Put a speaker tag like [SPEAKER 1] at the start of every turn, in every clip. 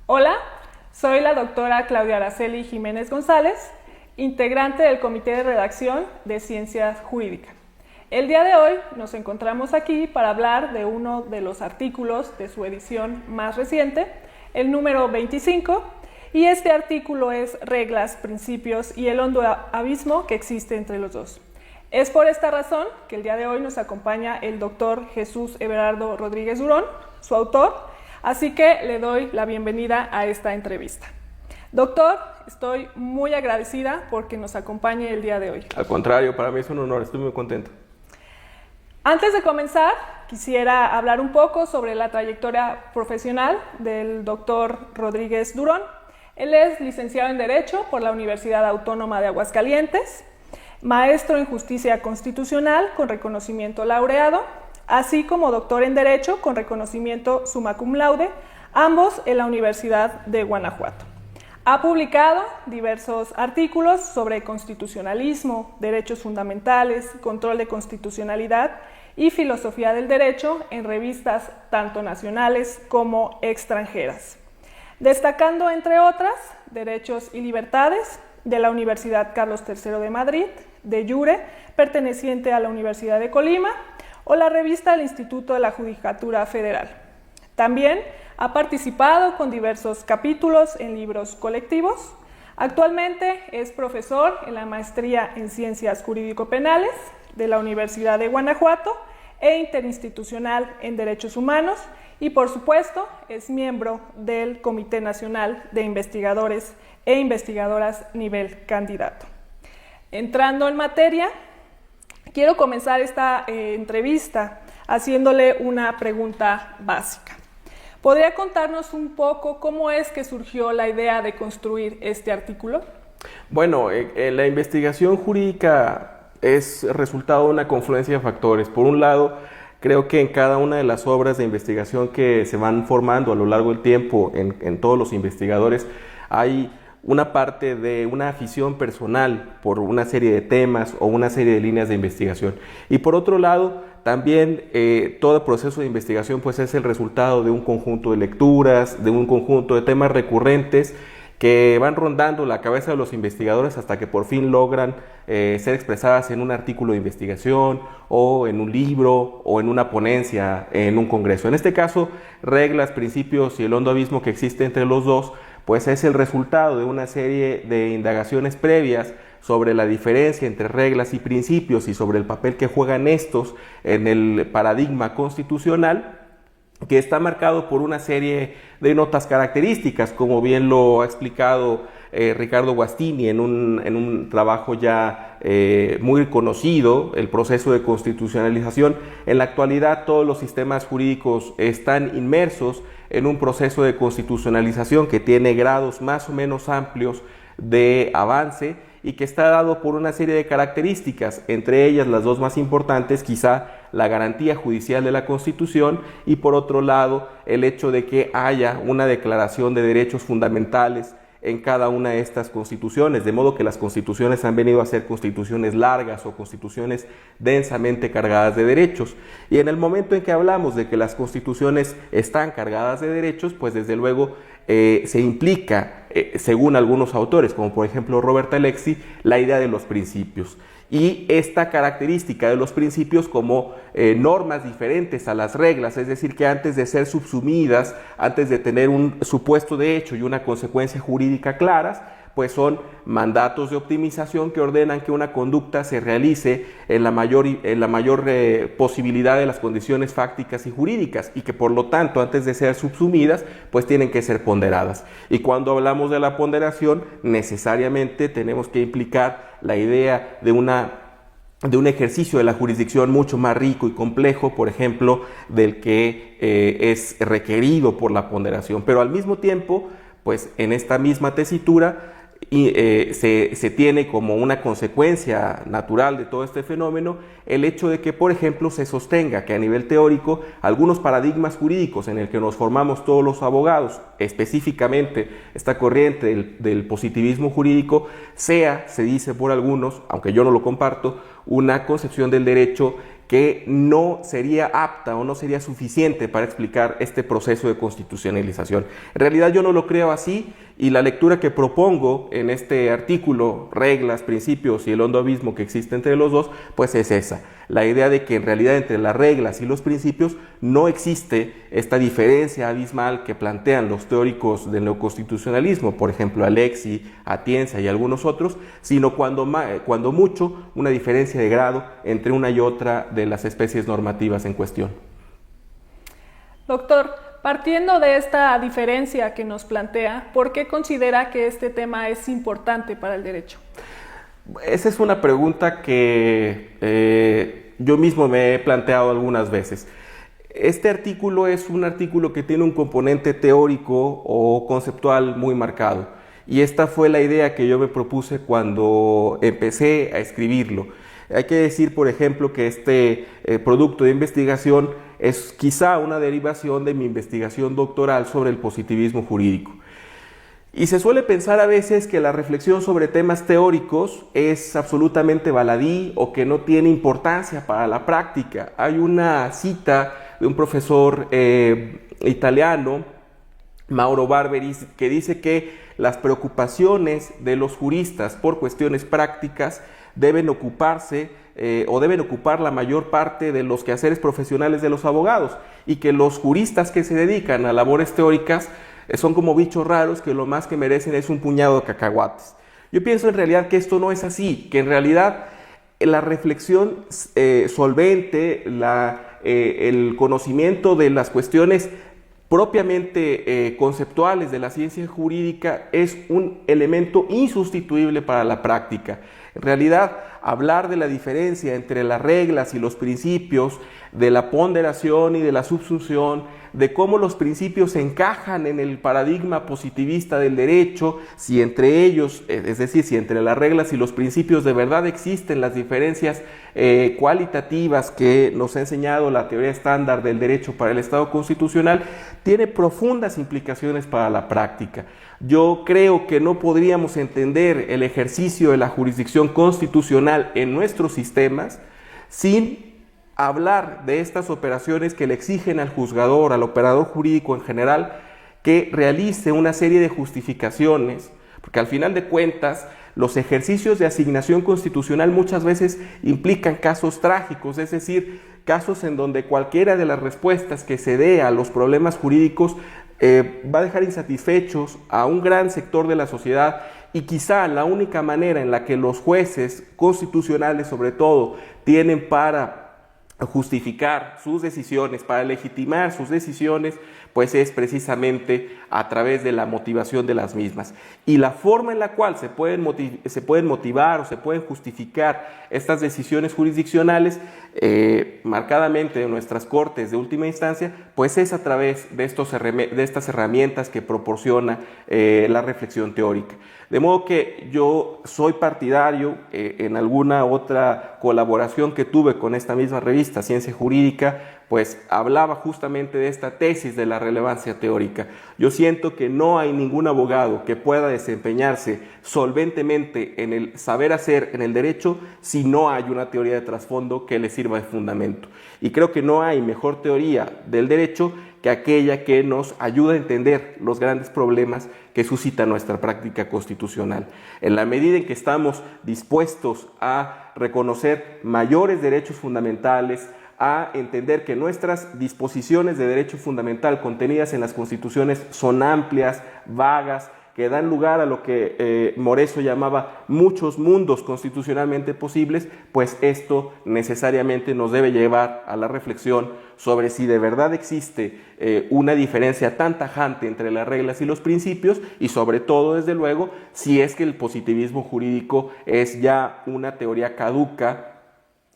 [SPEAKER 1] Hola, soy la doctora Claudia Araceli Jiménez González, integrante del Comité de Redacción de Ciencias Jurídicas. El día de hoy nos encontramos aquí para hablar de uno de los artículos de su edición más reciente, el número 25, y este artículo es Reglas, Principios y el hondo abismo que existe entre los dos. Es por esta razón que el día de hoy nos acompaña el doctor Jesús Everardo Rodríguez Durón, su autor, así que le doy la bienvenida a esta entrevista. Doctor, estoy muy agradecida porque nos acompañe el día de hoy.
[SPEAKER 2] Al contrario, para mí es un honor, estoy muy contento.
[SPEAKER 1] Antes de comenzar, quisiera hablar un poco sobre la trayectoria profesional del doctor Rodríguez Durón. Él es licenciado en Derecho por la Universidad Autónoma de Aguascalientes, maestro en Justicia Constitucional con reconocimiento laureado, así como doctor en Derecho con reconocimiento summa cum laude, ambos en la Universidad de Guanajuato. Ha publicado diversos artículos sobre constitucionalismo, derechos fundamentales, control de constitucionalidad y filosofía del derecho en revistas tanto nacionales como extranjeras, destacando entre otras Derechos y Libertades de la Universidad Carlos III de Madrid, de Jure, perteneciente a la Universidad de Colima, o la revista del Instituto de la Judicatura Federal. También ha participado con diversos capítulos en libros colectivos. Actualmente es profesor en la Maestría en Ciencias Jurídico-Penales de la Universidad de Guanajuato e interinstitucional en Derechos Humanos y, por supuesto, es miembro del Comité Nacional de Investigadores e Investigadoras nivel candidato. Entrando en materia, quiero comenzar esta entrevista haciéndole una pregunta básica. ¿Podría contarnos un poco cómo es que surgió la idea de construir este artículo?
[SPEAKER 2] Bueno, la investigación jurídica es resultado de una confluencia de factores. Por un lado, creo que en cada una de las obras de investigación que se van formando a lo largo del tiempo en todos los investigadores hay una parte de una afición personal por una serie de temas o una serie de líneas de investigación. Y por otro lado, también todo proceso de investigación pues es el resultado de un conjunto de lecturas, de un conjunto de temas recurrentes que van rondando la cabeza de los investigadores hasta que por fin logran ser expresadas en un artículo de investigación o en un libro o en una ponencia en un congreso. En este caso, Reglas, Principios y el hondo abismo que existe entre los dos pues es el resultado de una serie de indagaciones previas sobre la diferencia entre reglas y principios y sobre el papel que juegan estos en el paradigma constitucional, que está marcado por una serie de notas características, como bien lo ha explicado Ricardo Guastini en un trabajo ya muy conocido, el proceso de constitucionalización. En la actualidad todos los sistemas jurídicos están inmersos en un proceso de constitucionalización que tiene grados más o menos amplios de avance y que está dado por una serie de características, entre ellas las dos más importantes, quizá la garantía judicial de la Constitución y por otro lado el hecho de que haya una declaración de derechos fundamentales en cada una de estas constituciones, de modo que las constituciones han venido a ser constituciones largas o constituciones densamente cargadas de derechos. Y en el momento en que hablamos de que las constituciones están cargadas de derechos, pues desde luego se implica, según algunos autores, como por ejemplo Robert Alexy, la idea de los principios. Y esta característica de los principios como normas diferentes a las reglas, es decir, que antes de ser subsumidas, antes de tener un supuesto de hecho y una consecuencia jurídica claras, pues son mandatos de optimización que ordenan que una conducta se realice en la mayor posibilidad de las condiciones fácticas y jurídicas y que por lo tanto antes de ser subsumidas pues tienen que ser ponderadas. Y cuando hablamos de la ponderación necesariamente tenemos que implicar la idea de un ejercicio de la jurisdicción mucho más rico y complejo, por ejemplo, del que es requerido por la ponderación. Pero al mismo tiempo, pues en esta misma tesitura se tiene como una consecuencia natural de todo este fenómeno el hecho de que, por ejemplo, se sostenga que a nivel teórico algunos paradigmas jurídicos en el que nos formamos todos los abogados, específicamente esta corriente del positivismo jurídico, se dice por algunos, aunque yo no lo comparto, una concepción del derecho que no sería apta o no sería suficiente para explicar este proceso de constitucionalización. En realidad yo no lo creo así, y la lectura que propongo en este artículo, reglas, principios y el hondo abismo que existe entre los dos, pues es esa, la idea de que en realidad entre las reglas y los principios no existe esta diferencia abismal que plantean los teóricos del neoconstitucionalismo, por ejemplo Alexi, Atienza y algunos otros, sino cuando mucho una diferencia de grado entre una y otra de las especies normativas en cuestión.
[SPEAKER 1] Doctor, partiendo de esta diferencia que nos plantea, ¿por qué considera que este tema es importante para el derecho?
[SPEAKER 2] Esa es una pregunta que yo mismo me he planteado algunas veces. Este artículo es un artículo que tiene un componente teórico o conceptual muy marcado, y esta fue la idea que yo me propuse cuando empecé a escribirlo. Hay que decir, por ejemplo, que este producto de investigación es quizá una derivación de mi investigación doctoral sobre el positivismo jurídico. Y se suele pensar a veces que la reflexión sobre temas teóricos es absolutamente baladí o que no tiene importancia para la práctica. Hay una cita de un profesor italiano, Mauro Barberi, que dice que las preocupaciones de los juristas por cuestiones prácticas deben ocuparse o deben ocupar la mayor parte de los quehaceres profesionales de los abogados, y que los juristas que se dedican a labores teóricas son como bichos raros que lo más que merecen es un puñado de cacahuates. Yo pienso en realidad que esto no es así, que en realidad la reflexión solvente, el conocimiento de las cuestiones propiamente conceptuales de la ciencia jurídica es un elemento insustituible para la práctica. En realidad, hablar de la diferencia entre las reglas y los principios, de la ponderación y de la subsunción, de cómo los principios se encajan en el paradigma positivista del derecho, si entre ellos, es decir, si entre las reglas y los principios de verdad existen las diferencias cualitativas que nos ha enseñado la teoría estándar del derecho para el Estado constitucional, tiene profundas implicaciones para la práctica. Yo creo que no podríamos entender el ejercicio de la jurisdicción constitucional en nuestros sistemas sin hablar de estas operaciones que le exigen al juzgador, al operador jurídico en general, que realice una serie de justificaciones, porque al final de cuentas los ejercicios de asignación constitucional muchas veces implican casos trágicos, es decir, casos en donde cualquiera de las respuestas que se dé a los problemas jurídicos va a dejar insatisfechos a un gran sector de la sociedad, y quizá la única manera en la que los jueces constitucionales sobre todo tienen para justificar sus decisiones, para legitimar sus decisiones, pues es precisamente a través de la motivación de las mismas. Y la forma en la cual se pueden motivar o se pueden justificar estas decisiones jurisdiccionales, marcadamente en nuestras cortes de última instancia, pues es a través de estas herramientas que proporciona la reflexión teórica. De modo que yo soy partidario, en alguna otra colaboración que tuve con esta misma revista, Ciencia Jurídica, pues hablaba justamente de esta tesis de la relevancia teórica. Yo siento que no hay ningún abogado que pueda desempeñarse solventemente en el saber hacer en el derecho si no hay una teoría de trasfondo que le sirva de fundamento. Y creo que no hay mejor teoría del derecho que aquella que nos ayuda a entender los grandes problemas que suscita nuestra práctica constitucional. En la medida en que estamos dispuestos a reconocer mayores derechos fundamentales, a entender que nuestras disposiciones de derecho fundamental contenidas en las constituciones son amplias, vagas, que dan lugar a lo que Moreso llamaba muchos mundos constitucionalmente posibles, pues esto necesariamente nos debe llevar a la reflexión sobre si de verdad existe una diferencia tan tajante entre las reglas y los principios, y sobre todo, desde luego, si es que el positivismo jurídico es ya una teoría caduca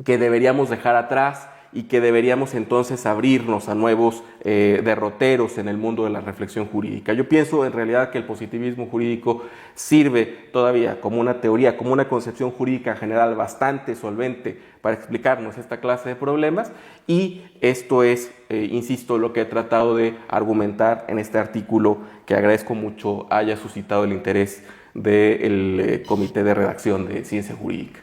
[SPEAKER 2] que deberíamos dejar atrás y que deberíamos entonces abrirnos a nuevos derroteros en el mundo de la reflexión jurídica. Yo pienso en realidad que el positivismo jurídico sirve todavía como una teoría, como una concepción jurídica general bastante solvente para explicarnos esta clase de problemas, y esto es, insisto, lo que he tratado de argumentar en este artículo, que agradezco mucho haya suscitado el interés del Comité de Redacción de Ciencia Jurídica.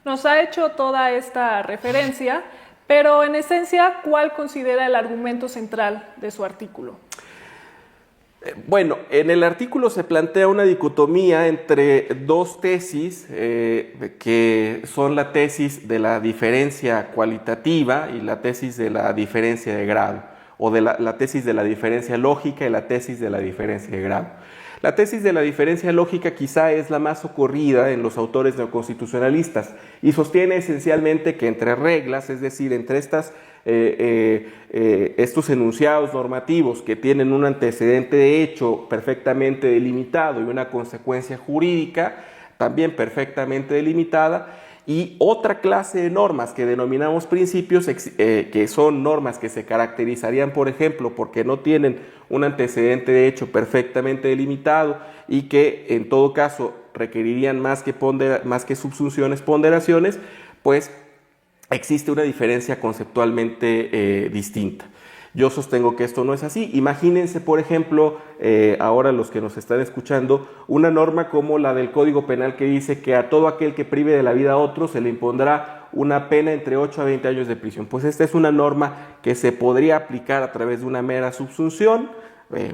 [SPEAKER 1] Nos ha hecho toda esta referencia, pero en esencia, ¿cuál considera el argumento central de su artículo?
[SPEAKER 2] Bueno, en el artículo se plantea una dicotomía entre dos tesis que son la tesis de la diferencia cualitativa y la tesis de la diferencia de grado, o de la tesis de la diferencia lógica y la tesis de la diferencia de grado. La tesis de la diferencia lógica quizá es la más socorrida en los autores neoconstitucionalistas y sostiene esencialmente que entre reglas, es decir, entre estos enunciados normativos que tienen un antecedente de hecho perfectamente delimitado y una consecuencia jurídica también perfectamente delimitada, y otra clase de normas que denominamos principios, que son normas que se caracterizarían, por ejemplo, porque no tienen un antecedente de hecho perfectamente delimitado y que en todo caso requerirían más que subsunciones, ponderaciones, pues existe una diferencia conceptualmente distinta. Yo sostengo que esto no es así. Imagínense, por ejemplo, ahora los que nos están escuchando, una norma como la del Código Penal que dice que a todo aquel que prive de la vida a otro se le impondrá una pena entre 8 a 20 años de prisión. Pues esta es una norma que se podría aplicar a través de una mera subsunción,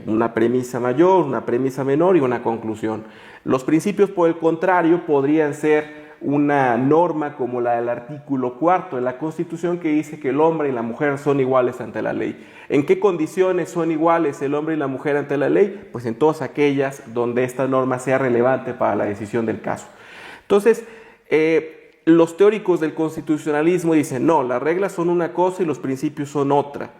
[SPEAKER 2] una premisa mayor, una premisa menor y una conclusión. Los principios, por el contrario, podrían ser una norma como la del artículo 4 de la Constitución, que dice que el hombre y la mujer son iguales ante la ley. ¿En qué condiciones son iguales el hombre y la mujer ante la ley? Pues en todas aquellas donde esta norma sea relevante para la decisión del caso. Entonces, los teóricos del constitucionalismo dicen, no, las reglas son una cosa y los principios son otra.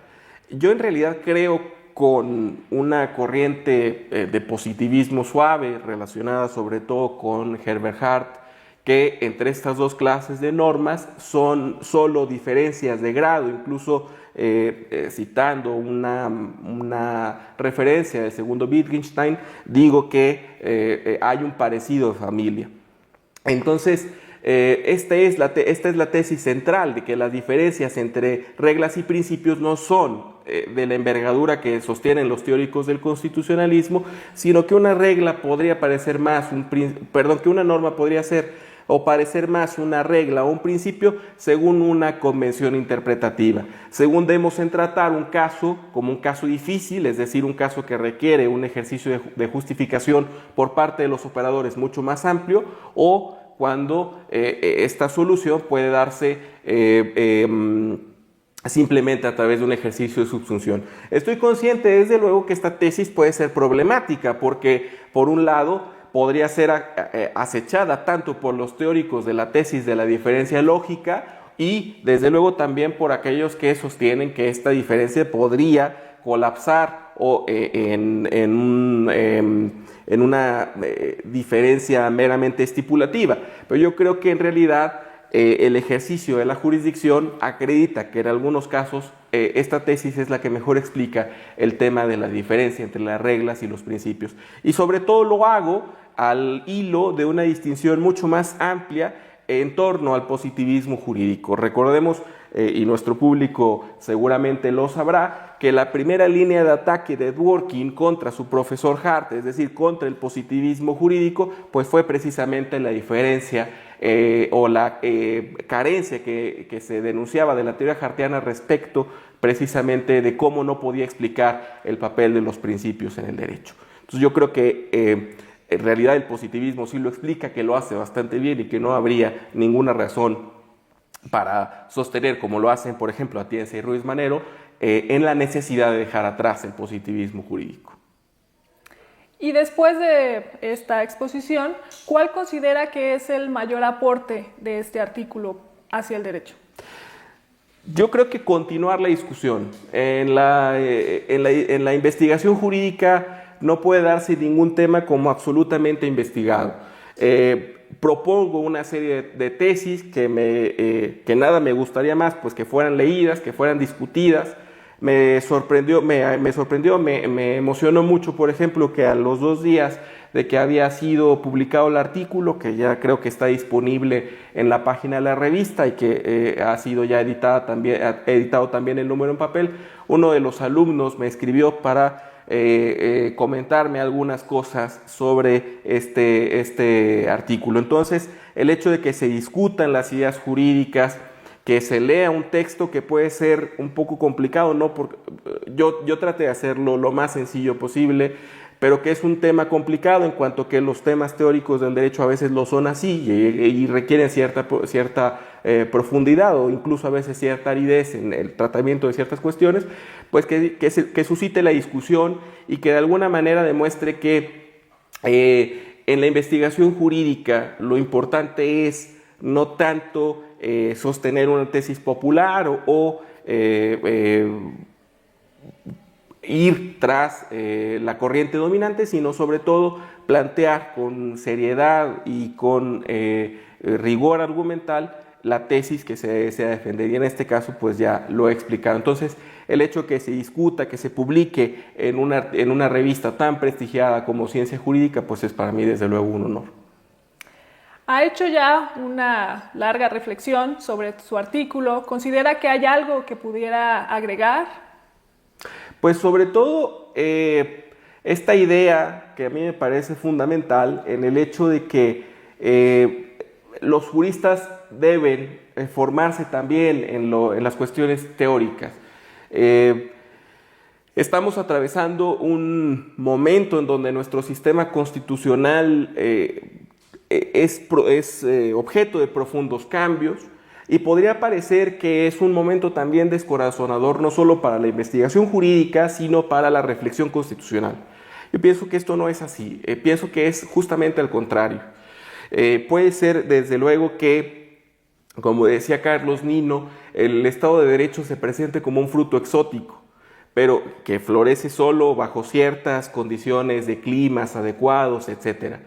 [SPEAKER 2] Yo en realidad creo con una corriente de positivismo suave relacionada sobre todo con Herbert Hart, que entre estas dos clases de normas son solo diferencias de grado, incluso citando una referencia del segundo Wittgenstein, digo que hay un parecido de familia. Entonces, esta es la tesis central, de que las diferencias entre reglas y principios no son de la envergadura que sostienen los teóricos del constitucionalismo, sino que una regla podría parecer más, que una norma podría ser o parecer más una regla o un principio según una convención interpretativa. Según demos en tratar un caso como un caso difícil, es decir, un caso que requiere un ejercicio de justificación por parte de los operadores mucho más amplio, o cuando esta solución puede darse simplemente a través de un ejercicio de subsunción. Estoy consciente, desde luego, que esta tesis puede ser problemática porque, por un lado, podría ser acechada tanto por los teóricos de la tesis de la diferencia lógica y, desde luego, también por aquellos que sostienen que esta diferencia podría colapsar en una diferencia meramente estipulativa. Pero yo creo que en realidad el ejercicio de la jurisdicción acredita que en algunos casos esta tesis es la que mejor explica el tema de la diferencia entre las reglas y los principios. Y sobre todo lo hago al hilo de una distinción mucho más amplia en torno al positivismo jurídico. Recordemos, y nuestro público seguramente lo sabrá, que la primera línea de ataque de Dworkin contra su profesor Hart, es decir, contra el positivismo jurídico, pues fue precisamente la diferencia o la carencia que se denunciaba de la teoría hartiana respecto precisamente de cómo no podía explicar el papel de los principios en el derecho. Entonces yo creo que en realidad el positivismo sí lo explica, que lo hace bastante bien y que no habría ninguna razón para sostener, como lo hacen, por ejemplo, Atienza y Ruiz Manero, en la necesidad de dejar atrás el positivismo jurídico.
[SPEAKER 1] Y después de esta exposición, ¿cuál considera que es el mayor aporte de este artículo hacia el derecho?
[SPEAKER 2] Yo creo que continuar la discusión. En la investigación jurídica no puede darse ningún tema como absolutamente investigado. Propongo una serie de tesis que nada me gustaría más pues que fueran leídas, que fueran discutidas. Me emocionó mucho, por ejemplo, que a los 2 días de que había sido publicado el artículo, que ya creo que está disponible en la página de la revista y que ha sido ya editado también el número en papel, uno de los alumnos me escribió para comentarme algunas cosas sobre este artículo. Entonces, el hecho de que se discutan las ideas jurídicas, que se lea un texto que puede ser un poco complicado, ¿no? Porque yo traté de hacerlo lo más sencillo posible, pero que es un tema complicado en cuanto que los temas teóricos del derecho a veces lo son así y requieren cierta profundidad o incluso a veces cierta aridez en el tratamiento de ciertas cuestiones, pues que suscite la discusión y que de alguna manera demuestre que en la investigación jurídica lo importante es no tanto sostener una tesis popular o ir tras la corriente dominante, sino sobre todo plantear con seriedad y con rigor argumental la tesis que se desea defender, y en este caso pues ya lo he explicado. Entonces, el hecho que se discuta, que se publique en una revista tan prestigiada como Ciencia Jurídica, pues es para mí desde luego un honor.
[SPEAKER 1] Ha hecho ya una larga reflexión sobre su artículo. ¿Considera que hay algo que pudiera agregar?
[SPEAKER 2] Pues sobre todo esta idea que a mí me parece fundamental en el hecho de que los juristas deben formarse también en las cuestiones teóricas. Estamos atravesando un momento en donde nuestro sistema constitucional es objeto de profundos cambios, y podría parecer que es un momento también descorazonador no solo para la investigación jurídica, sino para la reflexión constitucional. Yo pienso que esto no es así, pienso que es justamente al contrario. Puede ser desde luego que, como decía Carlos Nino, el Estado de Derecho se presente como un fruto exótico, pero que florece solo bajo ciertas condiciones de climas adecuados, etc.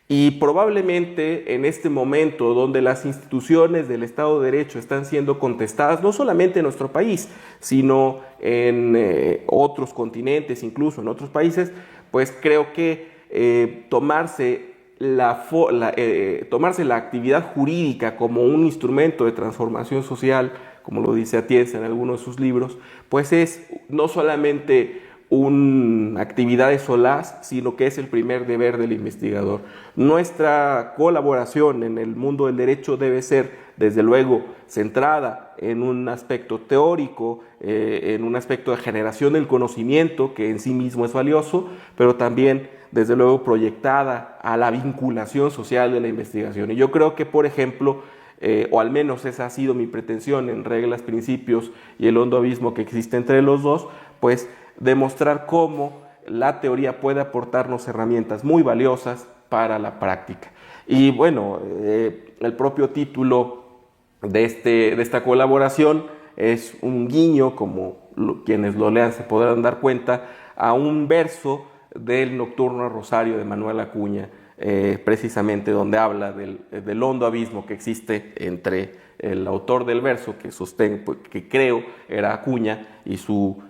[SPEAKER 2] Y probablemente en este momento donde las instituciones del Estado de Derecho están siendo contestadas, no solamente en nuestro país, sino en otros continentes, incluso en otros países, pues creo que tomarse la actividad jurídica como un instrumento de transformación social, como lo dice Atienza en algunos de sus libros, pues es no solamente una actividad de solaz, sino que es el primer deber del investigador. Nuestra colaboración en el mundo del derecho debe ser, desde luego, centrada en un aspecto teórico, en un aspecto de generación del conocimiento, que en sí mismo es valioso, pero también, desde luego, proyectada a la vinculación social de la investigación. Y yo creo que, por ejemplo, o al menos esa ha sido mi pretensión en Reglas, Principios y el hondo abismo que existe entre los dos, pues demostrar cómo la teoría puede aportarnos herramientas muy valiosas para la práctica. Y bueno, el propio título de esta colaboración es un guiño, como quienes lo lean se podrán dar cuenta, a un verso del Nocturno a Rosario de Manuel Acuña, precisamente donde habla del hondo abismo que existe entre el autor del verso, que creo era Acuña, y su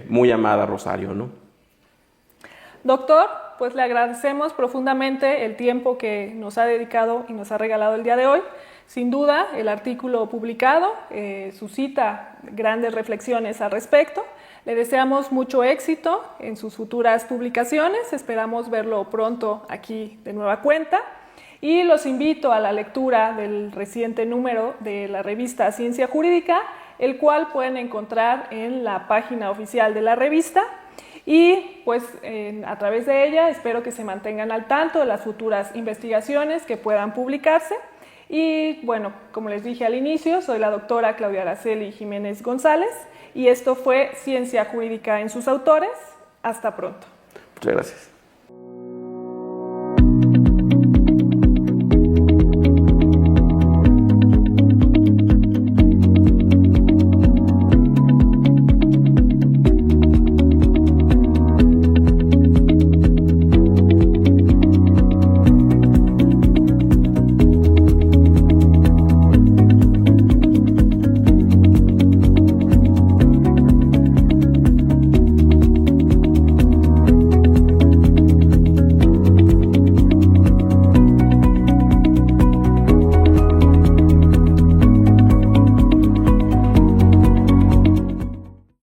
[SPEAKER 2] muy amada Rosario, ¿no?
[SPEAKER 1] Doctor, pues le agradecemos profundamente el tiempo que nos ha dedicado y nos ha regalado el día de hoy. Sin duda, el artículo publicado suscita grandes reflexiones al respecto. Le deseamos mucho éxito en sus futuras publicaciones. Esperamos verlo pronto aquí de nueva cuenta. Y los invito a la lectura del reciente número de la revista Ciencia Jurídica, el cual pueden encontrar en la página oficial de la revista, y pues a través de ella espero que se mantengan al tanto de las futuras investigaciones que puedan publicarse. Y bueno, como les dije al inicio, soy la doctora Claudia Araceli Jiménez González y esto fue Ciencia Jurídica en sus autores. Hasta pronto.
[SPEAKER 2] Muchas gracias.